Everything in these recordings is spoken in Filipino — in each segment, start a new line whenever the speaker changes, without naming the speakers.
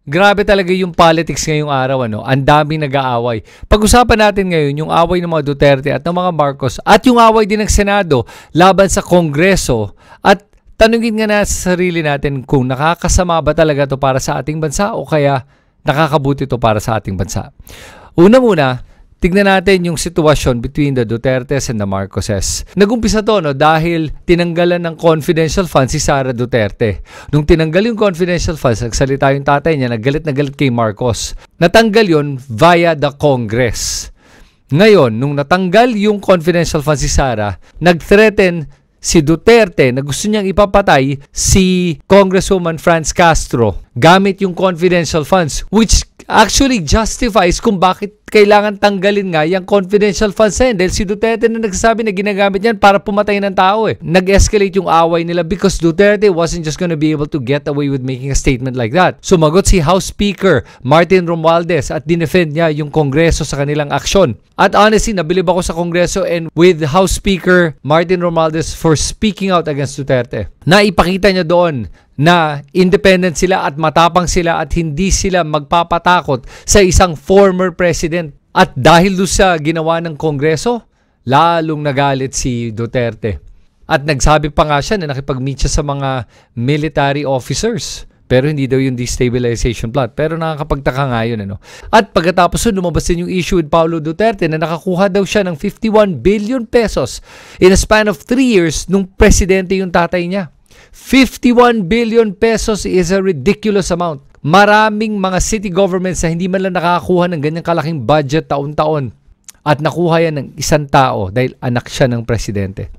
Grabe talaga yung politics ngayong araw, ano? Ang daming nag-aaway. Pag-usapan natin ngayon yung away ng mga Duterte at ng mga Marcos at yung away din ng Senado laban sa Kongreso at tanungin nga na sa sarili natin kung nakakasama ba talaga to para sa ating bansa o kaya nakakabuti to para sa ating bansa. Una muna, tignan natin yung sitwasyon between the Dutertes and the Marcoses. Nagumpisa to dahil tinanggalan ng confidential funds si Sara Duterte. Nung tinanggal yung confidential funds, nagsalita yung tatay niya, naggalit na galit kay Marcos. Natanggal yon via the Congress. Ngayon, nung natanggal yung confidential funds si Sara, nag-threaten si Duterte na gusto niyang ipapatay si Congresswoman Franz Castro gamit yung confidential funds, which actually justifies kung bakit kailangan tanggalin nga yung confidential funds na yun. Dahil si Duterte na nagsasabi na ginagamit yan para pumatay ng tao eh. Nag-escalate yung away nila because Duterte wasn't just gonna be able to get away with making a statement like that. Sumagot si House Speaker Martin Romualdez at dinefend niya yung Kongreso sa kanilang aksyon. At honestly, nabilib ako sa Kongreso and with House Speaker Martin Romualdez for speaking out against Duterte. Naipakita niya doon na independent sila at matapang sila at hindi sila magpapatakot sa isang former president. At dahil doon sa ginawa ng Kongreso, lalong nagalit si Duterte. At nagsabi pa nga siya na nakipag-meet siya sa mga military officers. Pero hindi daw yung destabilization plot. Pero nakakapagtaka nga yun. Ano? At pagkatapos nun, lumabas din yung issue with Paulo Duterte na nakakuha daw siya ng 51 billion pesos in a span of 3 years nung presidente yung tatay niya. 51 billion pesos is a ridiculous amount. Maraming mga city governments na hindi man lang nakakakuha ng ganyang kalaking budget taon-taon. At nakuha yan ng isang tao dahil anak siya ng presidente.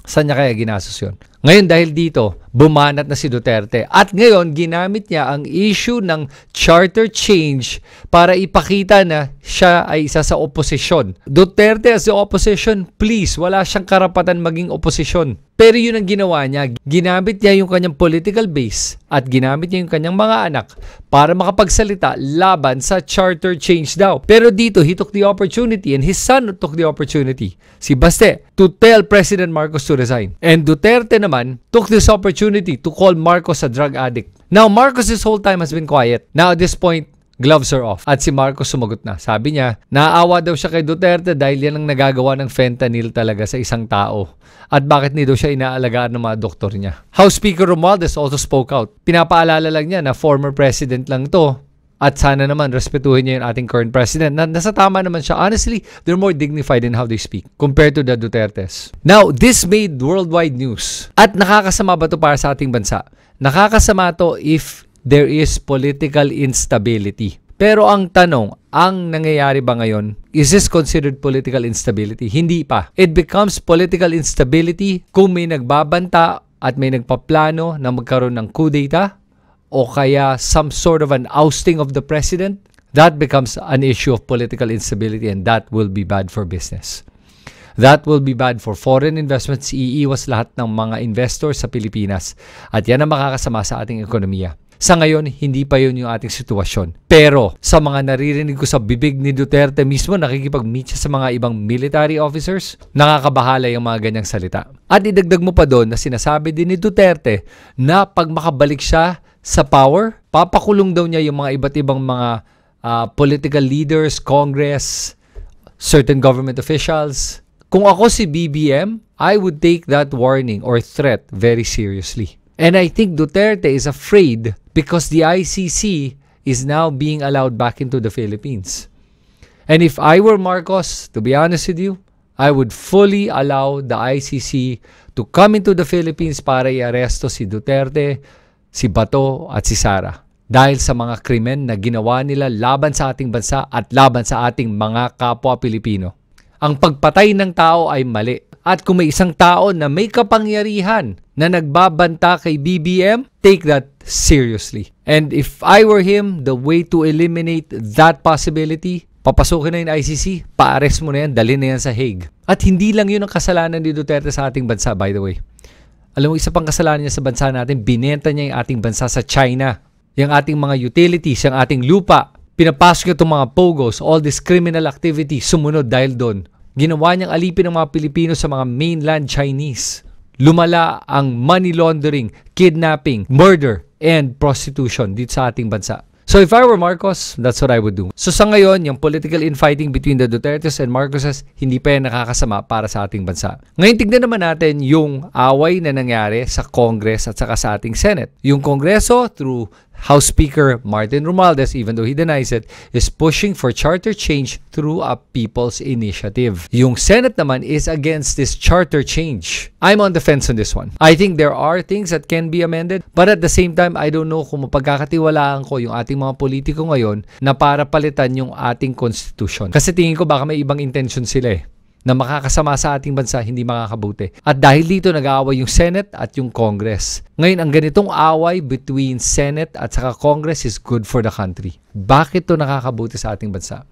Saan niya kaya ginastos yun? Ngayon dahil dito, bumanat na si Duterte. At ngayon, ginamit niya ang issue ng charter change para ipakita na siya ay isa sa oposisyon. Duterte as the opposition, please, wala siyang karapatan maging oposisyon. Pero yun ang ginawa niya. Ginamit niya yung kanyang political base at ginamit niya yung kanyang mga anak para makapagsalita laban sa charter change daw. Pero dito, he took the opportunity and his son took the opportunity, si Baste, to tell President Marcos to resign. And Duterte naman took this opportunity to call Marcos a drug addict. Now, Marcos this whole time has been quiet. Now, at this point, gloves are off. At si Marcos sumagot na. Sabi niya, naaawa daw siya kay Duterte dahil yan ang nagagawa ng fentanyl talaga sa isang tao. At bakit hindi daw siya inaalagaan ng mga doktor niya. House Speaker Romualdez also spoke out. Pinapaalala lang niya na former president lang to. At sana naman respetuhin niya yung ating current president. Nasa tama naman siya. Honestly, they're more dignified in how they speak compared to the Dutertes. Now, this made worldwide news. At nakakasama ba to para sa ating bansa? Nakakasama to if there is political instability. Pero ang tanong, ang nangyayari ba ngayon, is this considered political instability? Hindi pa. It becomes political instability kung may nagbabanta at may nagpaplano na magkaroon ng coup d'etat o kaya some sort of an ousting of the president. That becomes an issue of political instability and that will be bad for business. That will be bad for foreign investments. Iiwas lahat ng mga investors sa Pilipinas. At yan ang makakasama sa ating ekonomiya. Sa ngayon, hindi pa yun yung ating sitwasyon. Pero sa mga naririnig ko sa bibig ni Duterte mismo, nakikipag-meet siya sa mga ibang military officers, nakakabahala yung mga ganyang salita. At idagdag mo pa doon na sinasabi din ni Duterte na pag makabalik siya sa power, papakulong daw niya yung mga iba't ibang mga political leaders, Congress, certain government officials. Kung ako si BBM, I would take that warning or threat very seriously. And I think Duterte is afraid because the ICC is now being allowed back into the Philippines. And if I were Marcos, to be honest with you, I would fully allow the ICC to come into the Philippines para i-aresto si Duterte, si Bato at si Sara. Dahil sa mga krimen na ginawa nila laban sa ating bansa at laban sa ating mga kapwa Pilipino. Ang pagpatay ng tao ay mali. At kung may isang tao na may kapangyarihan na nagbabanta kay BBM, take that seriously. And if I were him, the way to eliminate that possibility, papasukin na yung ICC, pa-arrest mo na yan, dalhin na yan sa Hague. At hindi lang yun ang kasalanan ni Duterte sa ating bansa, by the way. Alam mo, isa pang kasalanan niya sa bansa natin, binenta niya yung ating bansa sa China. Yung ating mga utilities, yung ating lupa, pinapasok niya itong mga pogos, all this criminal activity, sumunod dahil doon. Ginawa niyang alipin ng mga Pilipino sa mga mainland Chinese. Lumala ang money laundering, kidnapping, murder, and prostitution dito sa ating bansa. So if I were Marcos, that's what I would do. So sa ngayon, yung political infighting between the Dutertes and Marcoses, hindi pa yan nakakasama para sa ating bansa. Ngayon, tignan naman natin yung away na nangyari sa Congress at saka sa ating Senate. Yung Kongreso, through House Speaker Martin Romualdez, even though he denies it, is pushing for charter change through a people's initiative. Yung Senate naman is against this charter change. I'm on the fence on this one. I think there are things that can be amended, but at the same time, I don't know kung mapagkakatiwalaan ko yung ating mga politiko ngayon na para palitan yung ating constitution. Kasi tingin ko baka may ibang intention sila na makakasama sa ating bansa, hindi makakabuti. At dahil dito nag-aaway yung Senate at yung Congress. Ngayon, ang ganitong away between Senate at saka Congress is good for the country. Bakit to nakakabuti sa ating bansa?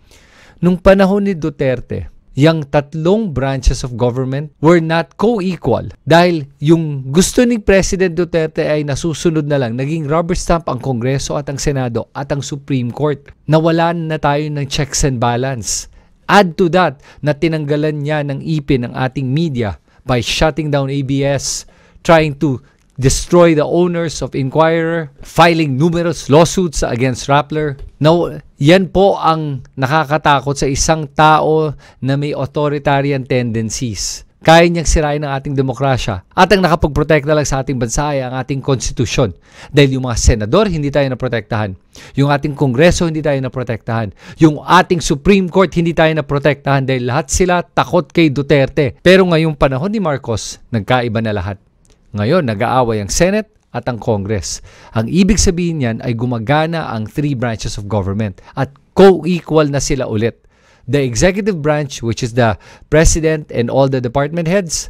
Nung panahon ni Duterte, yung tatlong branches of government were not co-equal. Dahil yung gusto ni President Duterte ay nasusunod na lang, naging rubber stamp ang Kongreso at ang Senado at ang Supreme Court. Nawalan na tayo ng checks and balance. Add to that na tinanggalan niya ng ipin ng ating media by shutting down ABS, trying to destroy the owners of Inquirer, filing numerous lawsuits against Rappler. Now, yan po ang nakakatakot sa isang tao na may authoritarian tendencies. Kaya niyang sirain ang ating demokrasya. At ang nakapagprotekta lang sa ating bansa ay ang ating konstitusyon. Dahil yung mga senador, hindi tayo naprotektahan. Yung ating kongreso, hindi tayo naprotektahan. Yung ating Supreme Court, hindi tayo naprotektahan dahil lahat sila takot kay Duterte. Pero ngayong panahon ni Marcos, nagkaiba na lahat. Ngayon, nag-aaway ang Senate at ang Congress. Ang ibig sabihin niyan ay gumagana ang three branches of government at co-equal na sila ulit. The executive branch, which is the president and all the department heads,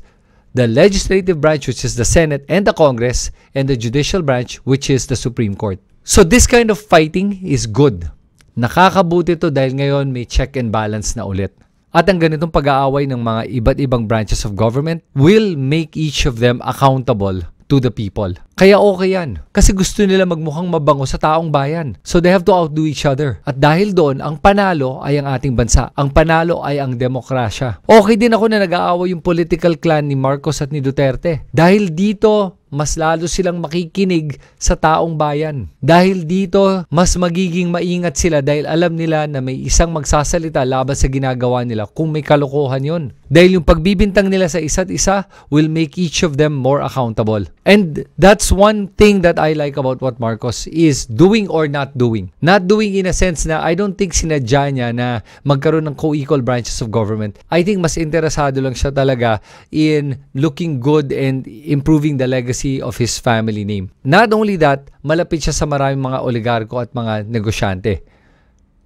the legislative branch, which is the Senate and the Congress, and the judicial branch, which is the Supreme Court. So this kind of fighting is good. Nakakabuti to dahil ngayon may check and balance na ulit. At ang ganitong pag-aaway ng mga iba't ibang branches of government will make each of them accountable to the people. Kaya okay yan. Kasi gusto nila magmukhang mabango sa taong bayan. So they have to outdo each other. At dahil doon, ang panalo ay ang ating bansa. Ang panalo ay ang demokrasya. Okay din ako na nag-aaway yung political clan ni Marcos at ni Duterte. Dahil dito, mas lalo silang makikinig sa taong bayan. Dahil dito, mas magiging maingat sila dahil alam nila na may isang magsasalita laban sa ginagawa nila kung may kalokohan yon. Dahil yung pagbibintang nila sa isa't isa will make each of them more accountable. And that's one thing that I like about what Marcos is doing or not doing. Not doing in a sense na I don't think sinadya niya na magkaroon ng co-equal branches of government. I think mas interesado lang siya talaga in looking good and improving the legacy of his family name. Not only that, malapit siya sa maraming mga oligarko at mga negosyante.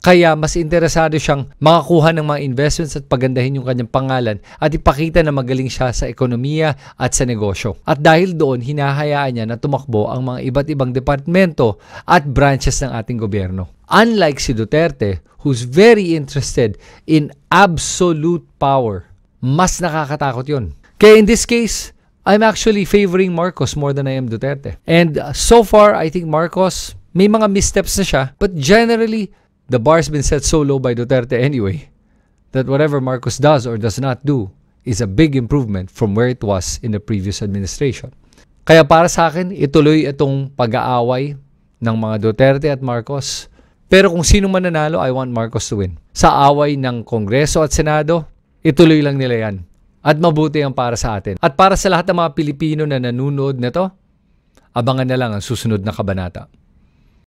Kaya mas interesado siyang makakuha ng mga investments at pagandahin yung kanyang pangalan at ipakita na magaling siya sa ekonomiya at sa negosyo. At dahil doon, hinahayaan niya na tumakbo ang mga iba't ibang departamento at branches ng ating gobyerno. Unlike si Duterte, who's very interested in absolute power. Mas nakakatakot yun. Kaya in this case, I'm actually favoring Marcos more than I am Duterte. And so far, I think Marcos, may mga missteps na siya. But generally, the bar's been set so low by Duterte anyway that whatever Marcos does or does not do is a big improvement from where it was in the previous administration. Kaya para sa akin, ituloy itong pag-aaway ng mga Duterte at Marcos. Pero kung sino man nanalo, I want Marcos to win. Sa away ng Kongreso at Senado, ituloy lang nila yan. At mabuti ang para sa atin. At para sa lahat ng mga Pilipino na nanonood nito, abangan na lang ang susunod na kabanata.